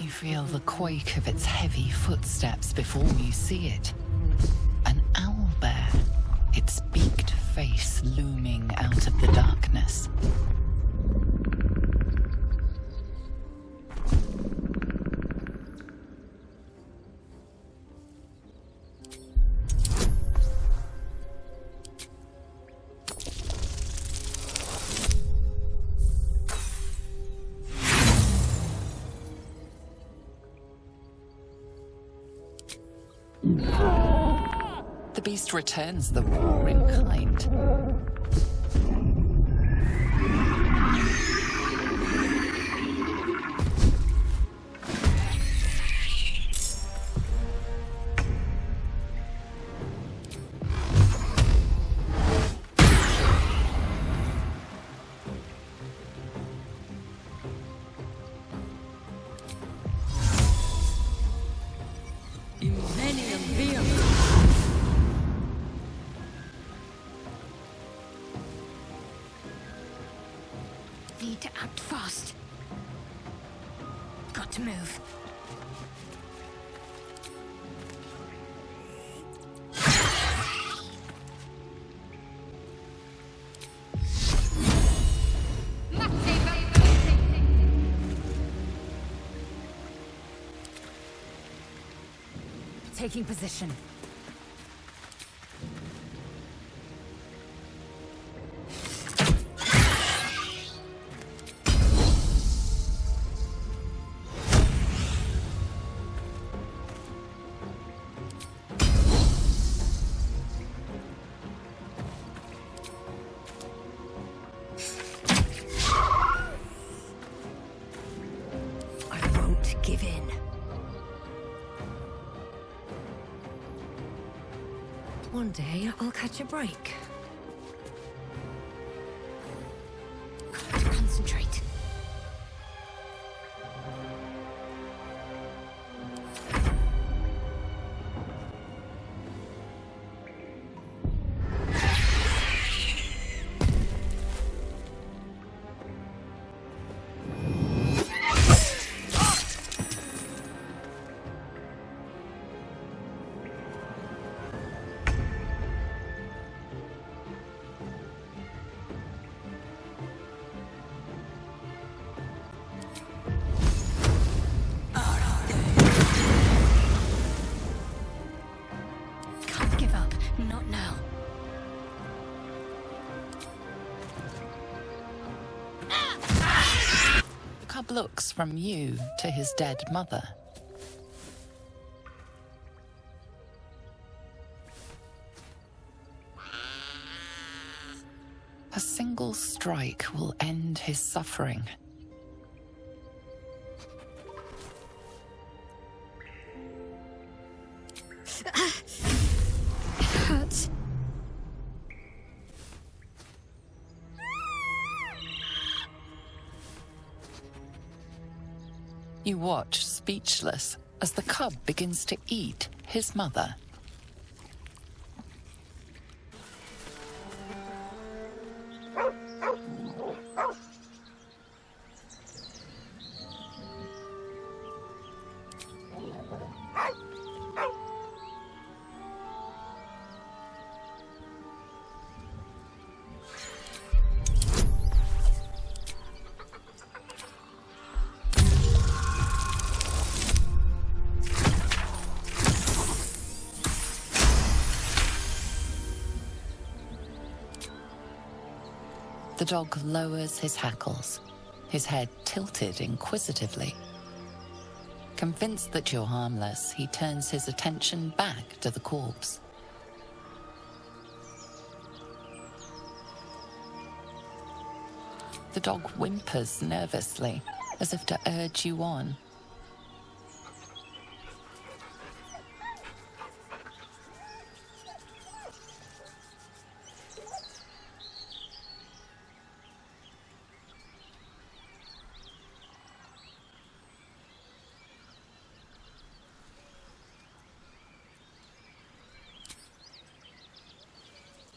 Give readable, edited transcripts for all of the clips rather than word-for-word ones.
You feel the quake of its heavy footsteps before you see it. An owlbear, its beaked face looming out of the darkness. The beast returns the roar in kind. Need to act fast. Got to move. Taking position. Give in. One day I'll catch a break. Got to concentrate. Not now. The cub looks from you to his dead mother. A single strike will end his suffering. Hurts. You watch, speechless, as the cub begins to eat his mother. The dog lowers his hackles, his head tilted inquisitively. Convinced that you're harmless, he turns his attention back to the corpse. The dog whimpers nervously, as if to urge you on.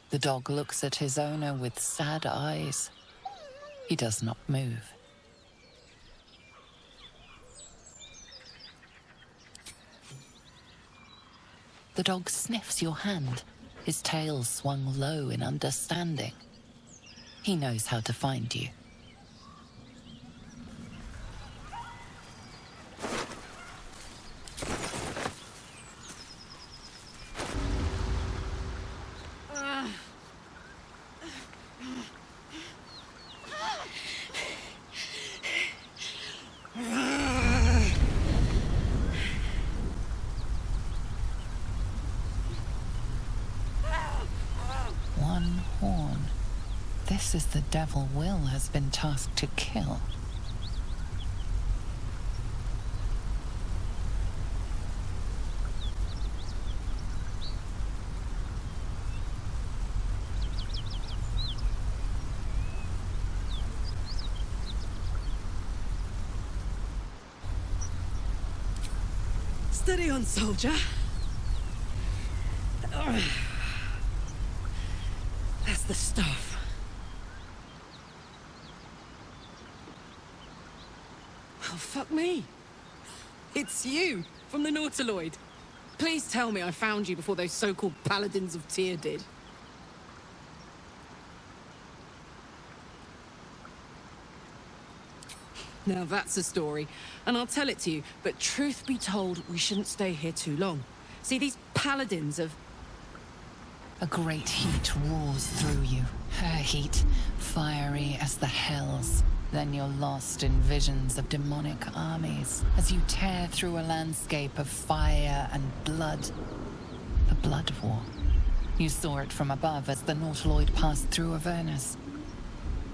The dog looks at his owner with sad eyes. He does not move. The dog sniffs your hand, his tail swung low in understanding. He knows how to find you. One horn. This is the devil Will has been tasked to kill. Steady on, soldier. That's the stuff. Oh, fuck me. It's you, from the Nautiloid. Please tell me I found you before those so-called Paladins of Tyr did. Now that's a story, and I'll tell it to you, but truth be told, we shouldn't stay here too long. See, these Paladins of... A great heat roars through you, her heat, fiery as the hells. Then you're lost in visions of demonic armies as you tear through a landscape of fire and blood. A blood war. You saw it from above as the Nautiloid passed through Avernus.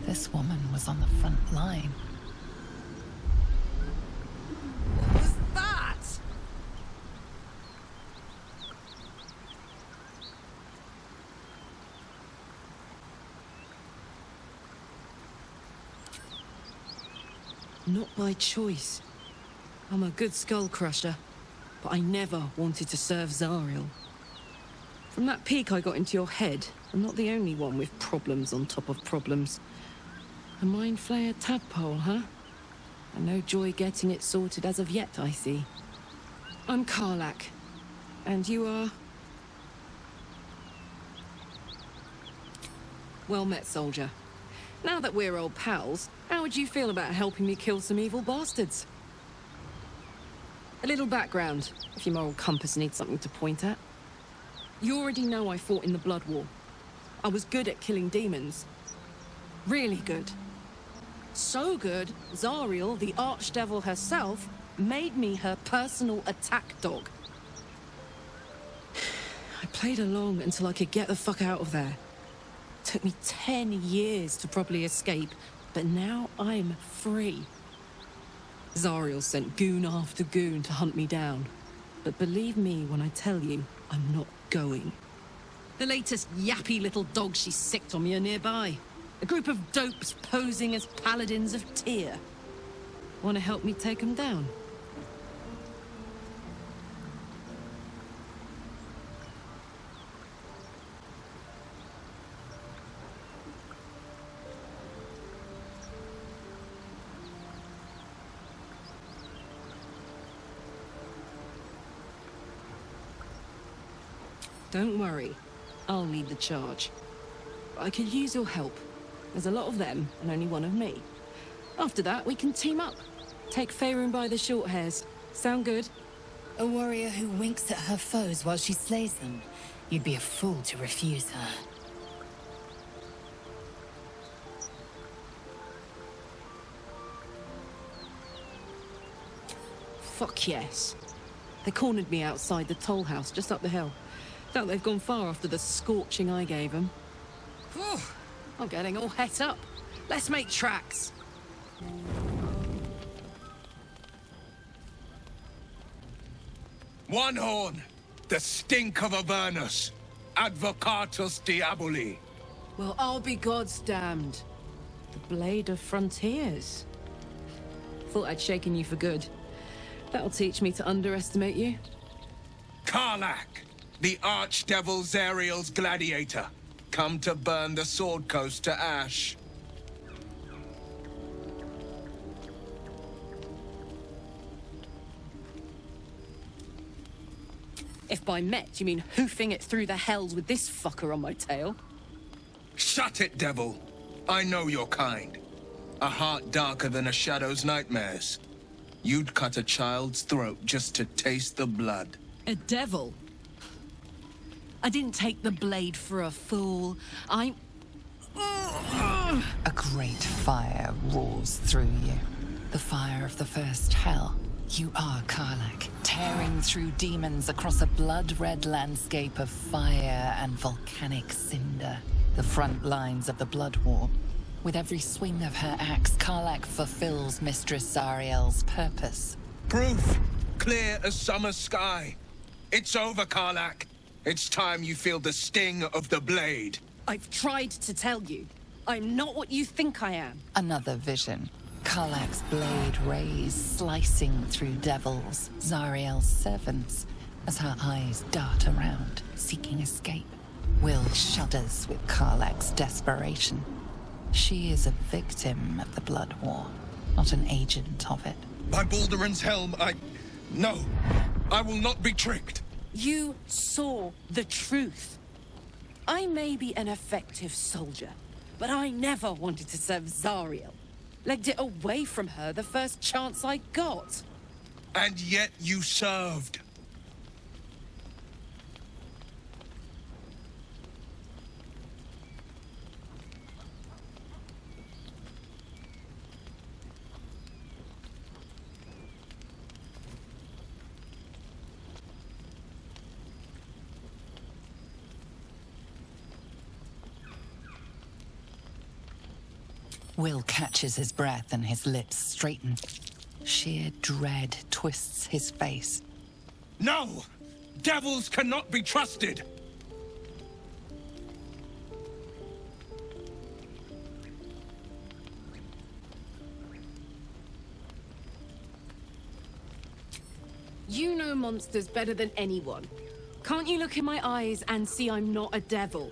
This woman was on the front line. What was that? Not by choice. I'm a good skull crusher, but I never wanted to serve Zariel. From that peek I got into your head, I'm not the only one with problems on top of problems. A mind flayer tadpole, huh? And no joy getting it sorted as of yet, I see. I'm Karlak. And you are? Well met, soldier. Now that we're old pals, how would you feel about helping me kill some evil bastards? A little background, if your moral compass needs something to point at. You already know I fought in the Blood War. I was good at killing demons. Really good. So good, Zariel, the Archdevil herself, made me her personal attack dog. I played along until I could get the fuck out of there. Took me 10 years to properly escape, but now I'm free. Zariel sent goon after goon to hunt me down. But believe me when I tell you, I'm not going. The latest yappy little dogs she sicked on me are nearby. A group of dopes posing as Paladins of Tyr. Want to help me take them down? Don't worry, I'll lead the charge. But I could use your help. There's a lot of them, and only one of me. After that, we can team up. Take Faerun by the short hairs. Sound good? A warrior who winks at her foes while she slays them. You'd be a fool to refuse her. Fuck yes. They cornered me outside the toll house just up the hill. Doubt they've gone far after the scorching I gave them. Whew, I'm getting all het up. Let's make tracks. One horn, the stink of Avernus, Advocatus Diaboli. Well, I'll be God's damned. The Blade of Frontiers. Thought I'd shaken you for good. That'll teach me to underestimate you. Karlak, the Archdevil Zariel's gladiator, come to burn the Sword Coast to ash. If by met you mean hoofing it through the hells with this fucker on my tail. Shut it, devil. I know your kind. A heart darker than a shadow's nightmares. You'd cut a child's throat just to taste the blood. A devil? I didn't take the blade for a fool. I'm... A great fire roars through you. The fire of the first hell. You are Karlach, tearing through demons across a blood-red landscape of fire and volcanic cinder. The front lines of the blood war. With every swing of her axe, Karlach fulfills Mistress Zariel's purpose. Proof, clear as summer sky. It's over, Karlach. It's time you feel the sting of the blade. I've tried to tell you. I'm not what you think I am. Another vision. Karlach's blade rays slicing through devils, Zariel's servants, as her eyes dart around, seeking escape. Will shudders with Karlach's desperation. She is a victim of the blood war, not an agent of it. By Baldur's helm, No, I will not be tricked. You saw the truth. I may be an effective soldier, but I never wanted to serve Zariel. Legged it away from her the first chance I got. And yet you served. Will catches his breath and his lips straighten. Sheer dread twists his face. No! Devils cannot be trusted! You know monsters better than anyone. Can't you look in my eyes and see I'm not a devil?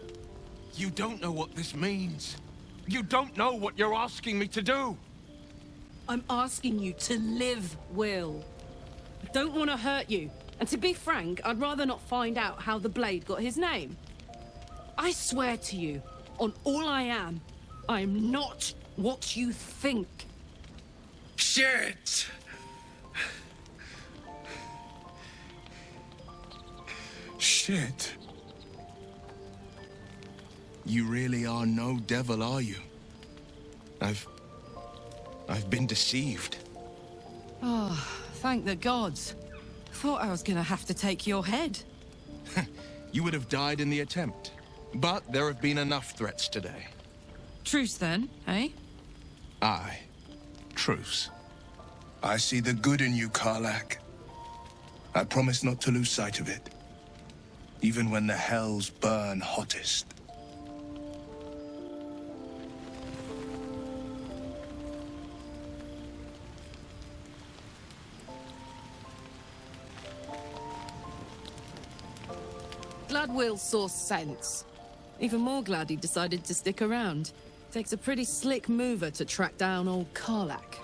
You don't know what this means. You don't know what you're asking me to do. I'm asking you to live, Will. I don't want to hurt you. And to be frank, I'd rather not find out how the blade got his name. I swear to you, on all I am, I'm not what you think. Shit! Shit. You really are no devil, are you? I've been deceived. Oh, thank the gods. Thought I was gonna have to take your head. You would have died in the attempt. But there have been enough threats today. Truce then, eh? Aye. Truce. I see the good in you, Karlach. I promise not to lose sight of it. Even when the hells burn hottest. Glad Will saw sense. Even more glad he decided to stick around. Takes a pretty slick mover to track down old Karlach.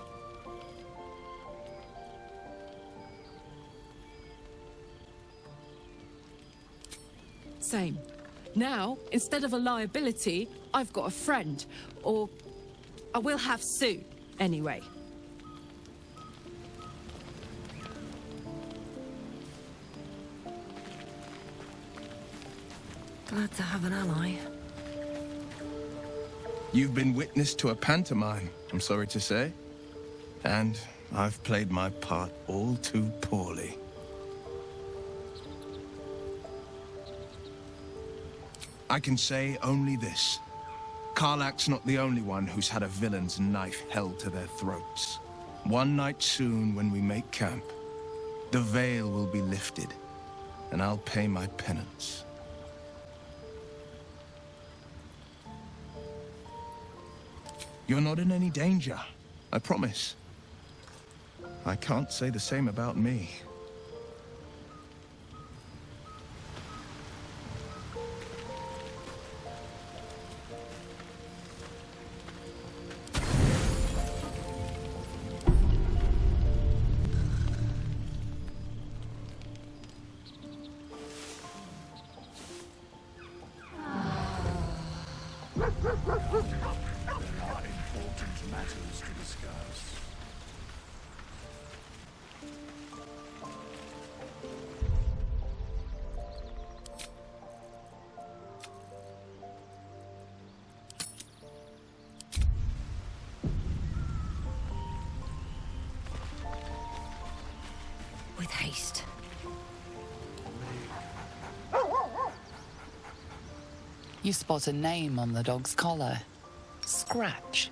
Same. Now, instead of a liability, I've got a friend. Or I will have Sue, anyway. Glad to have an ally. You've been witness to a pantomime, I'm sorry to say. And I've played my part all too poorly. I can say only this. Karlach's not the only one who's had a villain's knife held to their throats. One night soon, when we make camp, the veil will be lifted, and I'll pay my penance. You're not in any danger, I promise. I can't say the same about me. with haste. You spot a name on the dog's collar. Scratch.